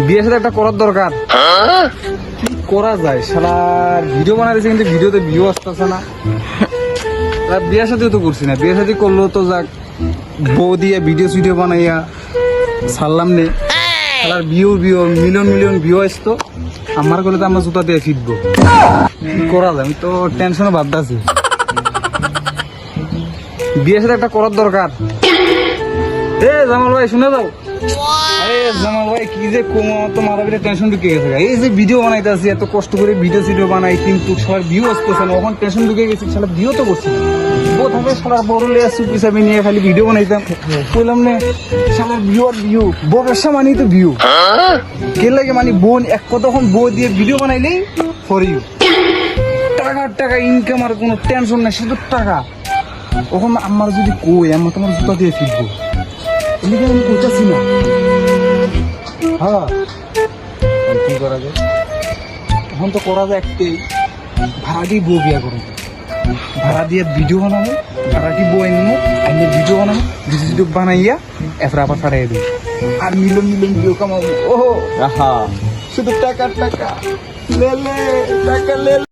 বিয়ের সাথে একটা করার দরকার। কি করা যায় শালা, ভিডিও বানাই দিয়েছে কিন্তু ভিডিওতে ভিউ আসতেছে না। বিয়ের সাথেও তো করছি না, বিয়ের সাথে করলো তো যাক, বউ দিয়ে ভিডিও বানাইয়া ছাড়লাম নে, শালার ভিউ মিলিয়ন ভিউ আসতো, আমার করলে তো আমার জুতা দিয়ে ফিটবো। কি করা যায়, আমি তো টেনশনে বাদ আছি। বিয়ের সাথে একটা করার দরকার। এ জামাল ভাই শুনে যাও, জামাল ভাই কি যে কমো, তো মাথা পিঠে টেনশন ঢুকে গেছে। এই যে ভিডিও বানাইতেছি, এত কষ্ট করে ভিডিও বানাই, কিন্তু সবার ভিউ আসতেছে না, ওখানে টেনশন ঢুকে গেছি। সালা ভিডিও তো করছি না, বউ থাকে সালার বড় লেয়া চুপ হিসাবে নিয়ে খালি ভিডিও বানাইতাম। বললাম না সালার ভিউ বউ ব্যবসা মানি তো ভিউ কে লাগে, মানে বোন এক কতক্ষণ বউ দিয়ে ভিডিও বানাইলেই ফর ইউ, টাকা ইনকাম, আর কোনো টেনশন নাই, শুধু টাকা। ওখানে আমার যদি কই আমার তোমার জুতা দিয়ে ফিরবো, এদিকে আমি করতেছি না। হ্যাঁ কি করা যায়, এখন তো করা যায় একটাই, ভাড়া দিয়ে বউ বিয়া করবো, ভাড়া দিয়ে ভিডিও বানাবো, ভাড়া দিয়ে বউ আনবো, আইনে ভিডিও বানাবো, ভিডিও বানাইয়া এরপর আবার ছাড়াই দিই, আর মিলন ভিডিও কামাবো। ও শুধু টাকা লে টাকা লে।